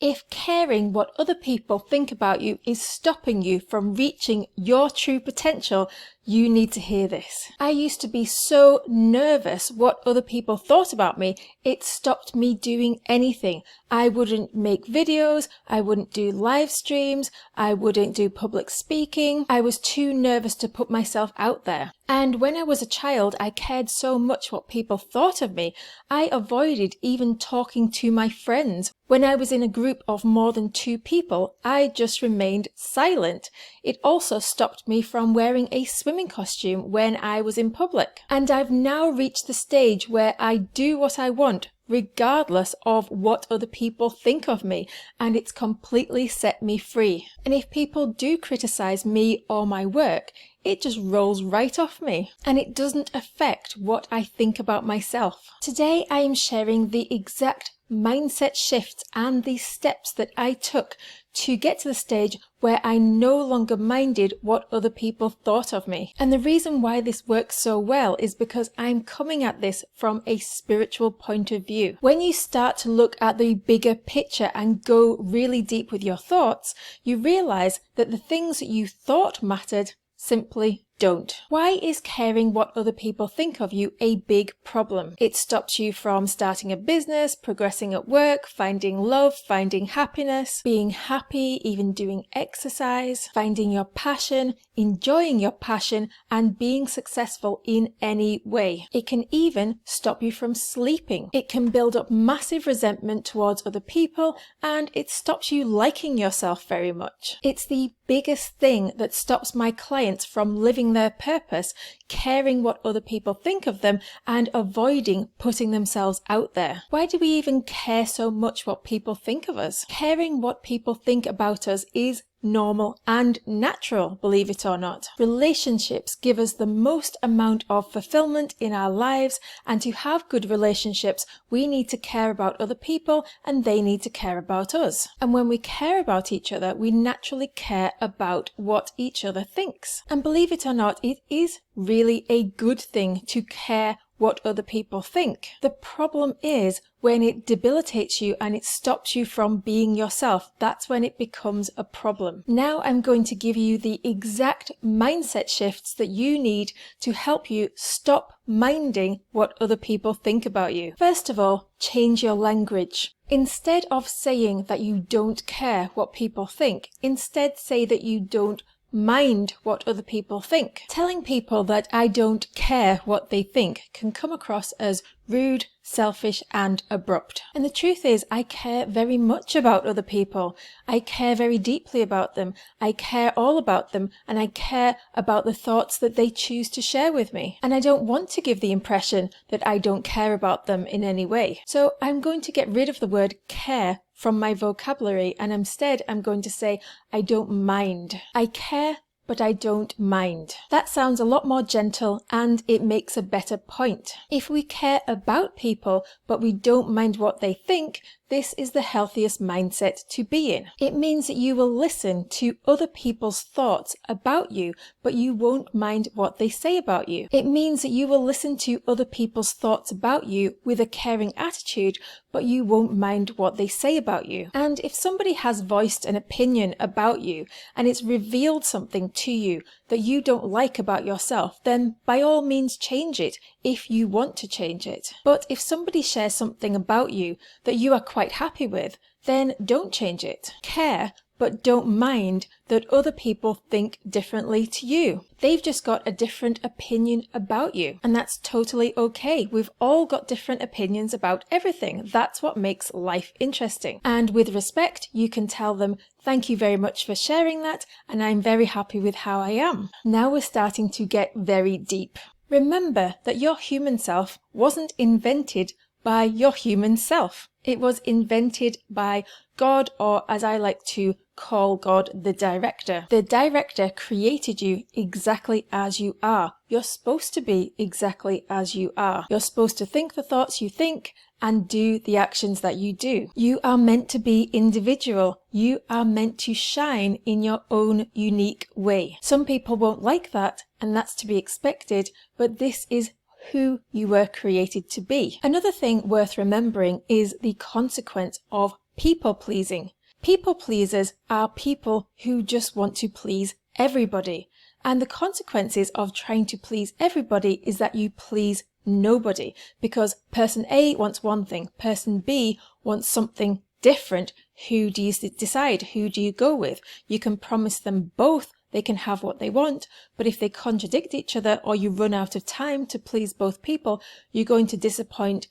If caring what other people think about you is stopping you from reaching your true potential, you need to hear this. I used to be so nervous what other people thought about me, it stopped me doing anything. I wouldn't make videos, I wouldn't do live streams, I wouldn't do public speaking. I was too nervous to put myself out there. And when I was a child, I cared so much what people thought of me, I avoided even talking to my friends. When I was in a group of more than 2 people, I just remained silent. It also stopped me from wearing a swimming costume when I was in public. And I've now reached the stage where I do what I want, regardless of what other people think of me, and it's completely set me free. And if people do criticize me or my work, it just rolls right off me, and it doesn't affect what I think about myself. Today I am sharing the exact mindset shifts and the steps that I took to get to the stage where I no longer minded what other people thought of me. And the reason why this works so well is because I'm coming at this from a spiritual point of view. When you start to look at the bigger picture and go really deep with your thoughts, you realize that the things that you thought mattered simply don't. Why is caring what other people think of you a big problem? It stops you from starting a business, progressing at work, finding love, finding happiness, being happy, even doing exercise, finding your passion, enjoying your passion, and being successful in any way. It can even stop you from sleeping. It can build up massive resentment towards other people, and it stops you liking yourself very much. It's the biggest thing that stops my clients from living their purpose, caring what other people think of them, and avoiding putting themselves out there. Why do we even care so much what people think of us? Caring what people think about us is normal and natural, believe it or not. Relationships give us the most amount of fulfillment in our lives, and to have good relationships, we need to care about other people and they need to care about us. And when we care about each other, we naturally care about what each other thinks. And believe it or not, it is really a good thing to care what other people think. The problem is when it debilitates you and it stops you from being yourself. That's when it becomes a problem. Now I'm going to give you the exact mindset shifts that you need to help you stop minding what other people think about you. First of all, change your language. Instead of saying that you don't care what people think, instead say that you don't mind what other people think. Telling people that I don't care what they think can come across as rude, selfish, and abrupt. And the truth is, I care very much about other people. I care very deeply about them. I care all about them, and I care about the thoughts that they choose to share with me. And I don't want to give the impression that I don't care about them in any way. So I'm going to get rid of the word care from my vocabulary, and instead I'm going to say I don't mind. I care, but I don't mind. That sounds a lot more gentle and it makes a better point. If we care about people but we don't mind what they think, this is the healthiest mindset to be in. It means that you will listen to other people's thoughts about you, but you won't mind what they say about you. It means that you will listen to other people's thoughts about you with a caring attitude, but you won't mind what they say about you. And if somebody has voiced an opinion about you and it's revealed something to you that you don't like about yourself, then by all means change it if you want to change it. But if somebody shares something about you that you are quite happy with, then don't change it. Care, but don't mind that other people think differently to you. They've just got a different opinion about you, and that's totally okay. We've all got different opinions about everything. That's what makes life interesting. And with respect, you can tell them, thank you very much for sharing that, and I'm very happy with how I am. Now we're starting to get very deep. Remember that your human self wasn't invented by your human self. It was invented by God, or as I like to call God, the director. The director created you exactly as you are. You're supposed to be exactly as you are. You're supposed to think the thoughts you think and do the actions that you do. You are meant to be individual. You are meant to shine in your own unique way. Some people won't like that, and that's to be expected, but this is who you were created to be. Another thing worth remembering is the consequence of people pleasing. People pleasers are people who just want to please everybody. And the consequences of trying to please everybody is that you please nobody, because person A wants one thing, person B wants something different. Who do you decide? Who do you go with? You can promise them both they can have what they want, but if they contradict each other or you run out of time to please both people, you're going to disappoint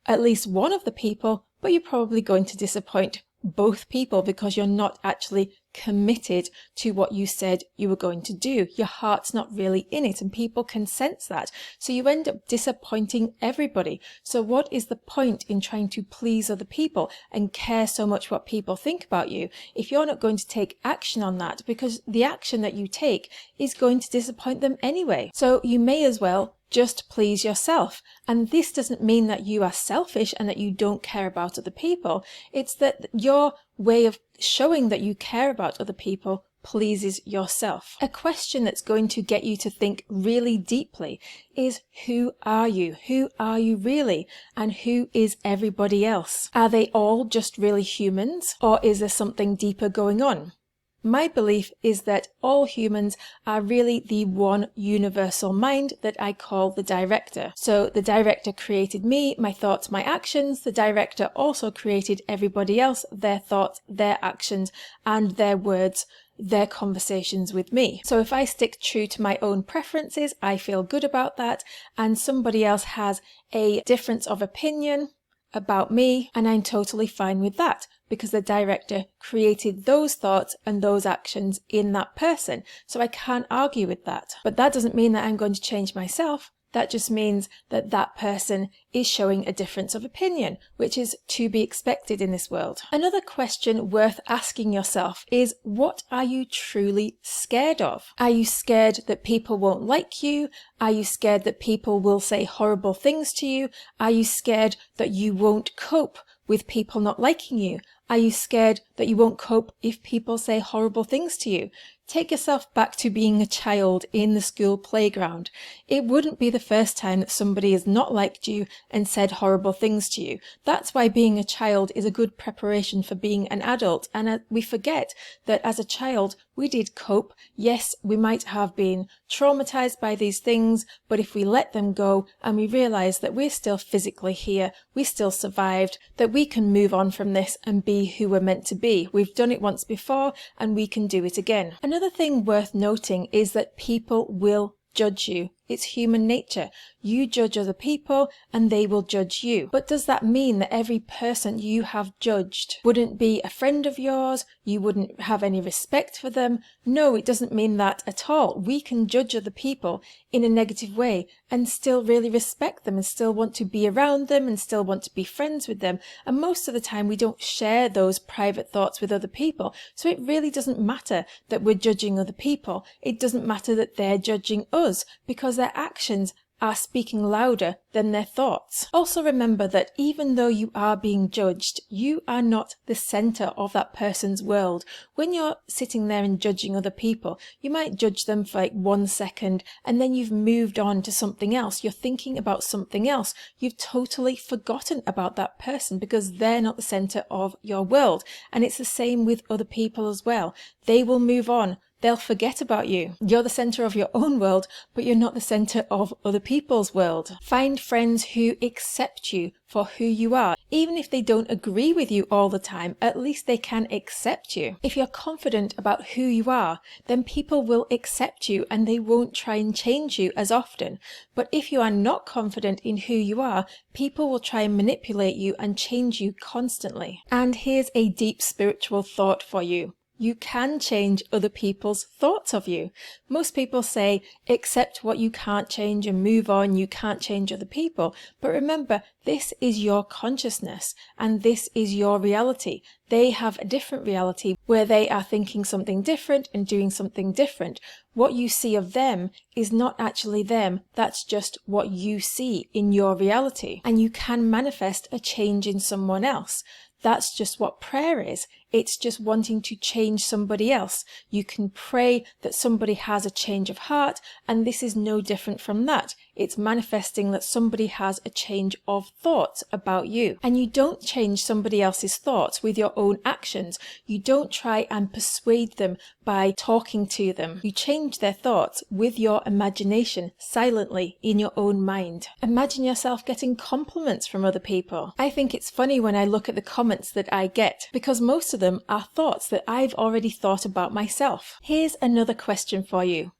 at least one of the people, but you're probably going to disappoint both people because you're not actually committed to what you said you were going to do. Your heart's not really in it, and people can sense that. So you end up disappointing everybody. So what is the point in trying to please other people and care so much what people think about you if you're not going to take action on that? Because the action that you take is going to disappoint them anyway. So you may as well just please yourself. And this doesn't mean that you are selfish and that you don't care about other people. It's that your way of showing that you care about other people pleases yourself. A question that's going to get you to think really deeply is, who are you? Who are you really? And who is everybody else? Are they all just really humans, or is there something deeper going on? My belief is that all humans are really the one universal mind that I call the director. So the director created me, my thoughts, my actions. The director also created everybody else, their thoughts, their actions, and their words, their conversations with me. So if I stick true to my own preferences, I feel good about that, and somebody else has a difference of opinion about me, and I'm totally fine with that, because the director created those thoughts and those actions in that person. So I can't argue with that. But that doesn't mean that I'm going to change myself. That just means that that person is showing a difference of opinion, which is to be expected in this world. Another question worth asking yourself is, what are you truly scared of? Are you scared that people won't like you? Are you scared that people will say horrible things to you? Are you scared that you won't cope with people not liking you? Are you scared that you won't cope if people say horrible things to you? Take yourself back to being a child in the school playground. It wouldn't be the first time that somebody has not liked you and said horrible things to you. That's why being a child is a good preparation for being an adult. And we forget that as a child, we did cope. Yes, we might have been traumatized by these things, but if we let them go and we realize that we're still physically here, we still survived, that we can move on from this and be who we're meant to be. We've done it once before and we can do it again. Another thing worth noting is that people will judge you. It's human nature. You judge other people and they will judge you. But does that mean that every person you have judged wouldn't be a friend of yours? You wouldn't have any respect for them? No, it doesn't mean that at all. We can judge other people in a negative way and still really respect them and still want to be around them and still want to be friends with them. And most of the time we don't share those private thoughts with other people. So it really doesn't matter that we're judging other people. It doesn't matter that they're judging us, because their actions are speaking louder than their thoughts. Also remember that even though you are being judged, you are not the center of that person's world. When you're sitting there and judging other people, you might judge them for like 1 second and then you've moved on to something else. You're thinking about something else. You've totally forgotten about that person because they're not the center of your world. And it's the same with other people as well. They will move on. They'll forget about you. You're the center of your own world, but you're not the center of other people's world. Find friends who accept you for who you are. Even if they don't agree with you all the time, at least they can accept you. If you're confident about who you are, then people will accept you and they won't try and change you as often. But if you are not confident in who you are, people will try and manipulate you and change you constantly. And here's a deep spiritual thought for you. You can change other people's thoughts of you. Most people say, accept what you can't change and move on. You can't change other people. But remember, this is your consciousness and this is your reality. They have a different reality where they are thinking something different and doing something different. What you see of them is not actually them. That's just what you see in your reality. And you can manifest a change in someone else. That's just what prayer is. It's just wanting to change somebody else. You can pray that somebody has a change of heart, and this is no different from that. It's manifesting that somebody has a change of thoughts about you. And you don't change somebody else's thoughts with your own actions. You don't try and persuade them by talking to them. You change their thoughts with your imagination, silently in your own mind. Imagine yourself getting compliments from other people. I think it's funny when I look at the comments that I get, because most of them are thoughts that I've already thought about myself. Here's another question for you.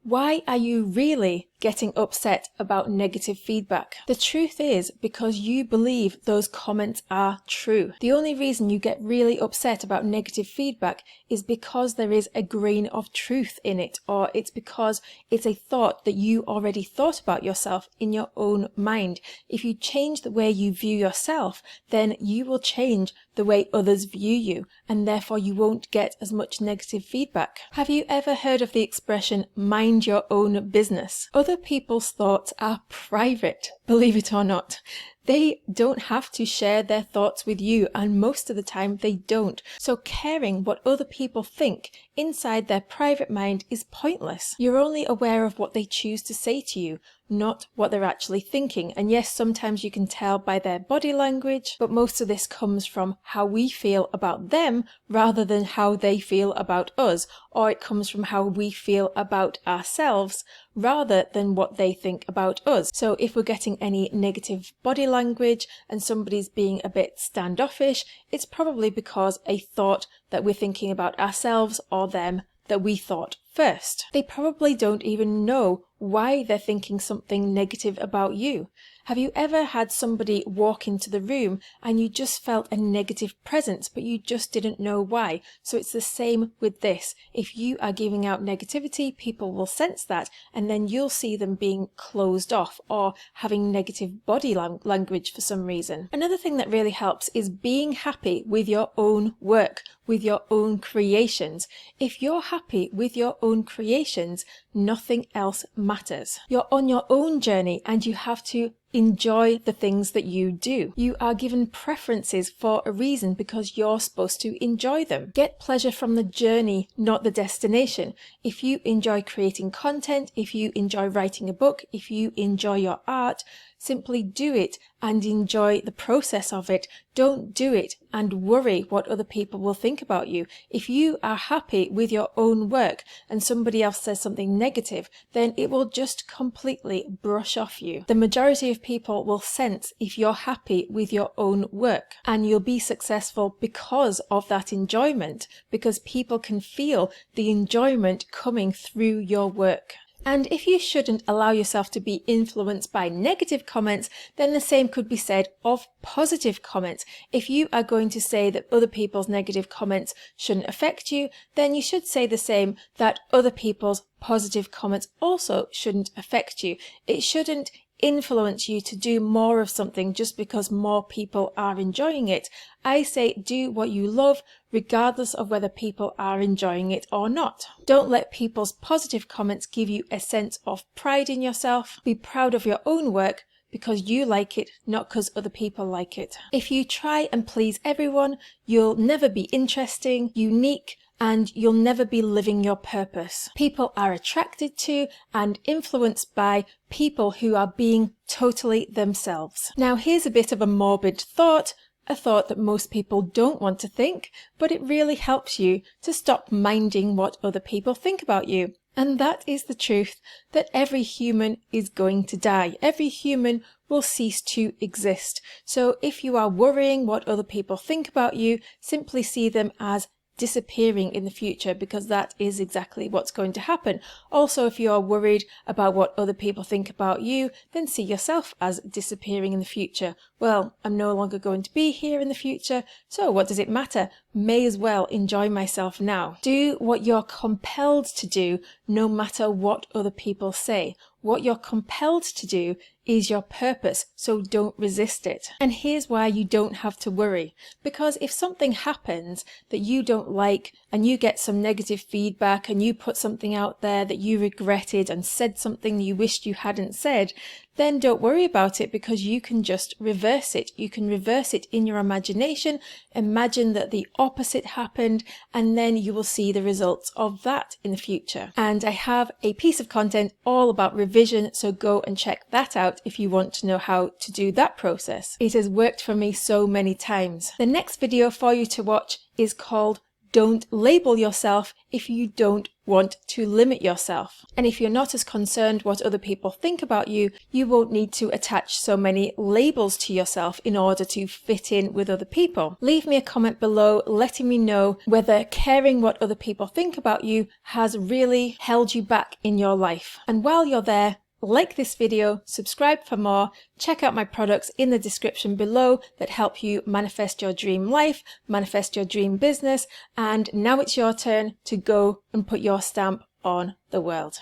Why are you really getting upset about negative feedback? The truth is because you believe those comments are true. The only reason you get really upset about negative feedback is because there is a grain of truth in it, or it's because it's a thought that you already thought about yourself in your own mind. If you change the way you view yourself, then you will change the way others view you, and therefore you won't get as much negative feedback. Have you ever heard of the expression, mind your own business? Other people's thoughts are private, believe it or not. They don't have to share their thoughts with you, and most of the time they don't. So caring what other people think inside their private mind is pointless. You're only aware of what they choose to say to you, not what they're actually thinking. And yes, sometimes you can tell by their body language, but most of this comes from how we feel about them rather than how they feel about us, or it comes from how we feel about ourselves rather than what they think about us. So if we're getting any negative body language and somebody's being a bit standoffish, it's probably because a thought that we're thinking about ourselves or them that we thought first. They probably don't even know why they're thinking something negative about you. Have you ever had somebody walk into the room and you just felt a negative presence, but you just didn't know why? So it's the same with this. If you are giving out negativity, people will sense that, and then you'll see them being closed off or having negative body language for some reason. Another thing that really helps is being happy with your own work, with your own creations. If you're happy with your own creations, nothing else matters. You're on your own journey and you have to enjoy the things that you do. You are given preferences for a reason because you're supposed to enjoy them. Get pleasure from the journey, not the destination. If you enjoy creating content, if you enjoy writing a book, if you enjoy your art, simply do it and enjoy the process of it. Don't do it and worry what other people will think about you. If you are happy with your own work and somebody else says something negative, then it will just completely brush off you. The majority of people will sense if you're happy with your own work, and you'll be successful because of that enjoyment, because people can feel the enjoyment coming through your work. And if you shouldn't allow yourself to be influenced by negative comments, then the same could be said of positive comments. If you are going to say that other people's negative comments shouldn't affect you, then you should say the same that other people's positive comments also shouldn't affect you. It shouldn't influence you to do more of something just because more people are enjoying it. I say do what you love regardless of whether people are enjoying it or not. Don't let people's positive comments give you a sense of pride in yourself. Be proud of your own work because you like it, not because other people like it. If you try and please everyone, you'll never be interesting, unique, and you'll never be living your purpose. People are attracted to and influenced by people who are being totally themselves. Now, here's a bit of a morbid thought, a thought that most people don't want to think, but it really helps you to stop minding what other people think about you. And that is the truth, that every human is going to die. Every human will cease to exist. So if you are worrying what other people think about you, simply see them as disappearing in the future, because that is exactly what's going to happen. Also, if you are worried about what other people think about you, then see yourself as disappearing in the future. Well, I'm no longer going to be here in the future, so what does it matter? May as well enjoy myself now. Do what you're compelled to do, no matter what other people say. What you're compelled to do is your purpose, so don't resist it. And here's why you don't have to worry. Because if something happens that you don't like and you get some negative feedback and you put something out there that you regretted and said something you wished you hadn't said, then don't worry about it, because you can just reverse it. You can reverse it in your imagination. Imagine that the opposite happened, and then you will see the results of that in the future. And I have a piece of content all about revision, so go and check that out if you want to know how to do that process. It has worked for me so many times. The next video for you to watch is called Don't Label Yourself if you don't want to limit yourself. And if you're not as concerned what other people think about you, you won't need to attach so many labels to yourself in order to fit in with other people. Leave me a comment below letting me know whether caring what other people think about you has really held you back in your life. And while you're there, like this video, subscribe for more, check out my products in the description below that help you manifest your dream life, manifest your dream business, and now it's your turn to go and put your stamp on the world.